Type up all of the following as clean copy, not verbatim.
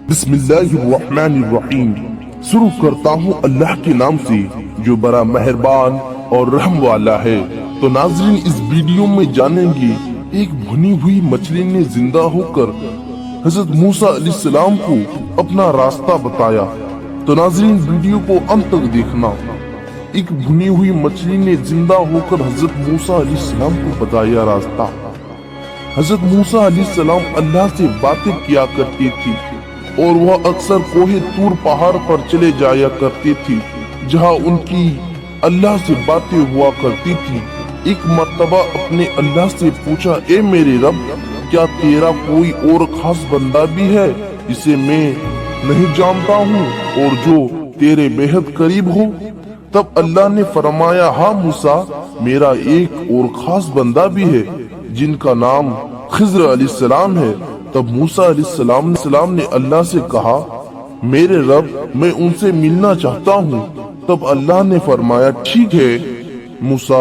बिस्मिल्लाहिर्रहमानिर्रहीम। शुरू करता हूँ अल्लाह के नाम से जो बड़ा मेहरबान और रहम वाला है। तो नाज़रीन, इस वीडियो में जानेंगे एक भुनी हुई मछली ने जिंदा होकर हजरत मूसा अलैहिस्सलाम को अपना रास्ता बताया। तो नाज़रीन, वीडियो को अंत तक देखना। एक भुनी हुई मछली ने जिंदा होकर हजरत मूसा अलैहिस्सलाम को बताया रास्ता। हजरत मूसा अलैहिस्सलाम अल्लाह से बातें किया करती थी और वह अक्सर कोहे तूर पहाड़ पर चले जाया करती थी जहां उनकी अल्लाह से बातें हुआ करती थी। एक मर्तबा अपने अल्लाह से पूछा, ए मेरे रब, क्या तेरा कोई और खास बंदा भी है जिसे मैं नहीं जानता हूँ और जो तेरे बेहद करीब हो? तब अल्लाह ने फरमाया, हाँ मूसा, मेरा एक और खास बंदा भी है जिनका नाम खिज़्र अलैहिस्सलाम है। तब मूसा अलैहिस्सलाम ने अल्लाह से कहा, मेरे रब, मैं उनसे मिलना चाहता हूँ। तब अल्लाह ने फरमाया, ठीक है मूसा,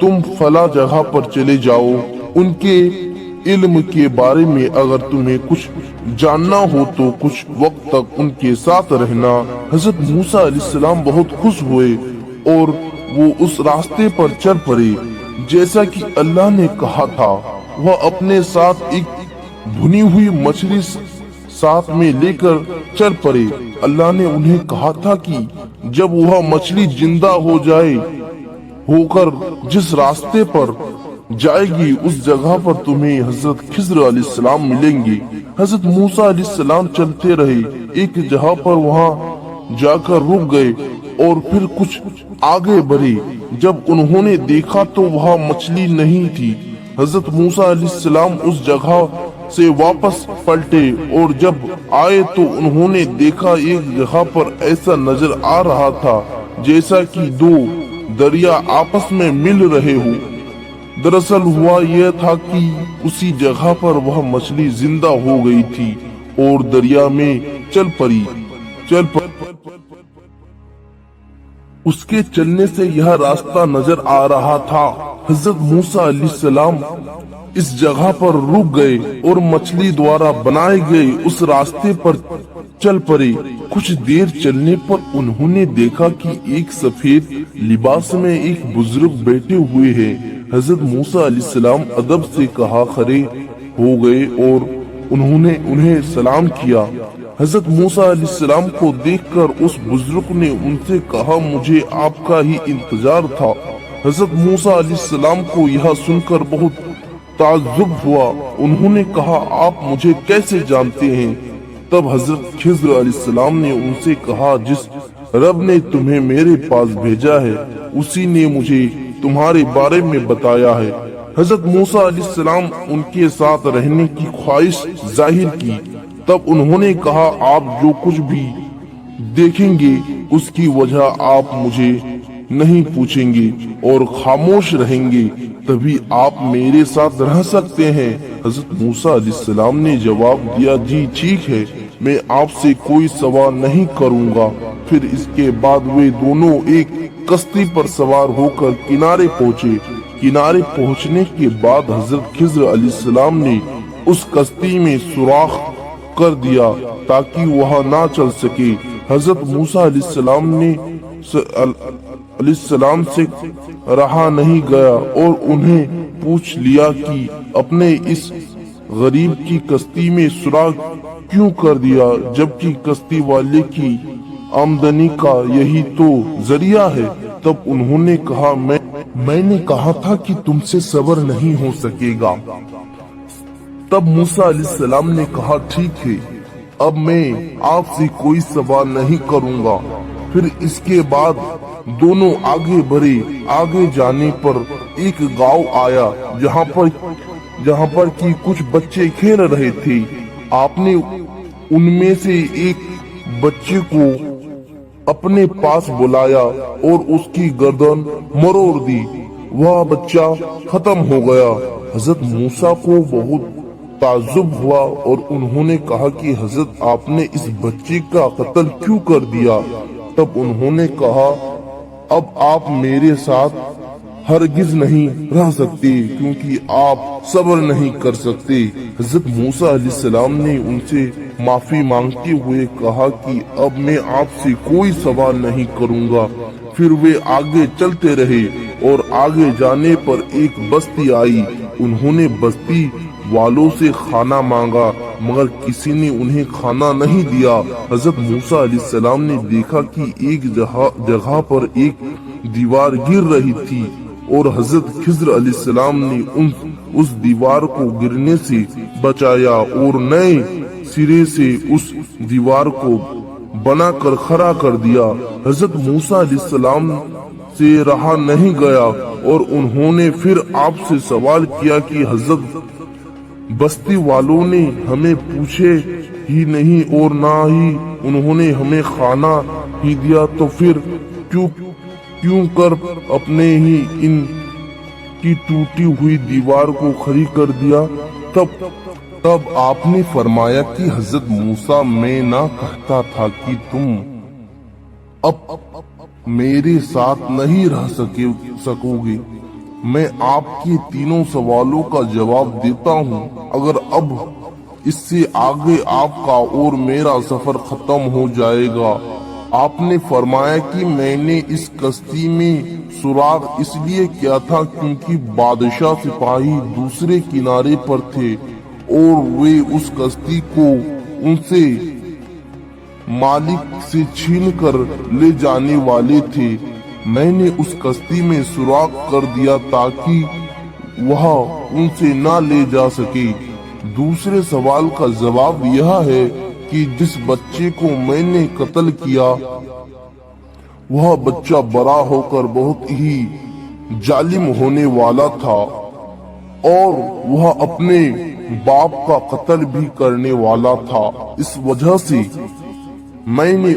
तुम फला जगह पर चले जाओ। उनके इल्म के बारे में अगर तुम्हें कुछ जानना हो तो कुछ वक्त तक उनके साथ रहना। हजरत मूसा अलैहिस्सलाम बहुत खुश हुए और वो उस रास्ते पर चल पड़े जैसा कि अल्लाह ने कहा था। वह अपने साथ एक भुनी हुई मछली साथ में लेकर चल पड़े। अल्लाह ने उन्हें कहा था कि जब वह मछली जिंदा हो जाए होकर जिस रास्ते पर जाएगी उस जगह पर तुम्हें हजरत खिज़्र अलैहिस्सलाम मिलेंगे। हजरत मूसा अलैहिस्सलाम चलते रहे, एक जगह पर वहां जाकर रुक गए और फिर कुछ आगे बढ़े। जब उन्होंने देखा तो वह मछली नहीं थी। हजरत मूसा अलैहिस्सलाम उस जगह से वापस पलटे और जब आए तो उन्होंने देखा एक जगह पर ऐसा नजर आ रहा था जैसा कि दो दरिया आपस में मिल रहे हो। दरअसल हुआ यह था कि उसी जगह पर वह मछली जिंदा हो गई थी और दरिया में चल पड़ी। उसके चलने से यह रास्ता नजर आ रहा था। हजरत मूसा अलैहिस्सलाम इस जगह पर रुक गए और मछली द्वारा बनाए गए उस रास्ते पर चल पड़े। कुछ देर चलने पर उन्होंने देखा कि एक सफेद लिबास में एक बुजुर्ग बैठे हुए हैं। हजरत मूसा अलैहिस्सलाम अदब से कहा खड़े हो गए और उन्होंने उन्हें सलाम किया। हजरत मूसा अलैहिस्सलाम को देखकर उस बुजुर्ग ने उनसे कहा, मुझे आपका ही इंतजार था। हजरत मूसा अलैहिस्सलाम को यह सुनकर बहुत ताज्जुब हुआ। उन्होंने कहा, आप मुझे कैसे जानते हैं? तब हजरत खिज़्र अलैहिस्सलाम ने उनसे कहा, जिस रब ने तुम्हें मेरे पास भेजा है उसी ने मुझे तुम्हारे बारे में बताया है। हजरत मूसा अलैहिस्सलाम उनके साथ रहने की ख्वाहिश जाहिर की। तब उन्होंने कहा, आप जो कुछ भी देखेंगे उसकी वजह आप मुझे नहीं पूछेंगे और खामोश रहेंगे, तभी आप मेरे साथ रह सकते हैं। हजरत मूसा अलैहिस्सलाम ने जवाब दिया, जी ठीक है, मैं आपसे कोई सवाल नहीं करूंगा। फिर इसके बाद वे दोनों एक कश्ती पर सवार होकर किनारे पहुँचे। किनारे पहुँचने के बाद हजरत खिज़्र अलैहिस्सलाम ने उस कश्ती में सुराख कर दिया ताकि वह ना चल सके। हजरत मूसा अलैहिस्सलाम से रहा नहीं गया और उन्हें पूछ लिया कि अपने इस गरीब की कश्ती में सुराख क्यों कर दिया, जबकि कश्ती वाले की आमदनी का यही तो जरिया है। तब उन्होंने कहा, मैंने कहा था कि तुमसे सब्र नहीं हो सकेगा। तब मूसा अलैहिस्सलाम ने कहा, ठीक है, अब मैं आपसे कोई सवाल नहीं करूंगा। फिर इसके बाद दोनों आगे बढ़े। आगे जाने पर एक गांव आया जहां पर कि कुछ बच्चे खेल रहे थे। आपने उनमें से एक बच्चे को अपने पास बुलाया और उसकी गर्दन मरोड़ दी। वह बच्चा खत्म हो गया। हजरत मूसा को बहुत ताज्जुब हुआ और उन्होंने कहा कि हजरत आपने इस बच्चे का कत्ल क्यों कर दिया? तब उन्होंने कहा, अब आप मेरे साथ हरगिज नहीं रह सकते क्योंकि आप सब्र नहीं कर सकते। हजरत मूसा अलैहिस्सलाम ने उनसे माफी मांगते हुए कहा कि अब मैं आपसे कोई सवाल नहीं करूंगा। फिर वे आगे चलते रहे और आगे जाने पर एक बस्ती आई। उन्होंने बस्ती वालों से खाना मांगा मगर किसी ने उन्हें खाना नहीं दिया। हजरत मूसा अलैहिस्सलाम ने देखा कि एक जगह पर एक दीवार गिर रही थी और हजरत खिज़्र अलैहिस्सलाम ने उस दीवार को गिरने से बचाया और नए सिरे से उस दीवार को बनाकर खड़ा कर दिया। हजरत मूसा अलैहिस्सलाम से रहा नहीं गया और उन्होंने फिर आपसे सवाल किया कि हजरत बस्ती वालों ने हमें पूछे ही नहीं और ना ही उन्होंने हमें खाना ही दिया, तो फिर क्यों कर अपने ही इन की टूटी हुई दीवार को खड़ी कर दिया। तब आपने फरमाया कि हजरत मूसा, मैं ना कहता था कि तुम अब मेरे साथ नहीं रह सकोगे। मैं आपके तीनों सवालों का जवाब देता हूँ। अगर अब इससे आगे आपका और मेरा सफर खत्म हो जाएगा। आपने फरमाया कि मैंने इस कश्ती में सुराग इसलिए किया था क्योंकि बादशाह सिपाही दूसरे किनारे पर थे और वे उस कश्ती को उनसे मालिक से छीन कर ले जाने वाले थे। मैंने उस कश्ती में सुराग कर दिया ताकि वह उनसे ना ले जा सके। दूसरे सवाल का जवाब यह है कि जिस बच्चे को मैंने कत्ल किया वह बच्चा बड़ा होकर बहुत ही जालिम होने वाला था और वह अपने बाप का कत्ल भी करने वाला था। इस वजह से मैंने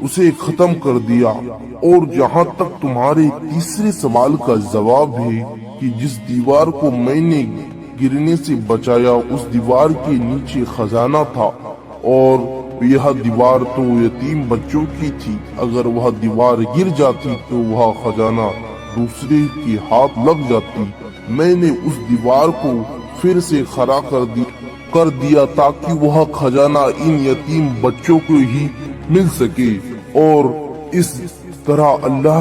उसे खत्म कर दिया। और जहाँ तक तुम्हारे तीसरे सवाल का जवाब है कि जिस दीवार को मैंने गिरने से बचाया उस दीवार के नीचे खजाना था और यह दीवार तो यतीम बच्चों की थी। अगर वह दीवार गिर जाती तो वह खजाना दूसरे के हाथ लग जाती। मैंने उस दीवार को फिर से खड़ा कर दिया ताकि वह खजाना इन यतीम बच्चों को ही मिल सके। और इस तरह अल्लाह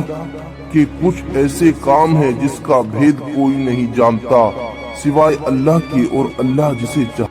के कुछ ऐसे काम हैं जिसका भेद कोई नहीं जानता सिवाय अल्लाह के, और अल्लाह जिसे चाहे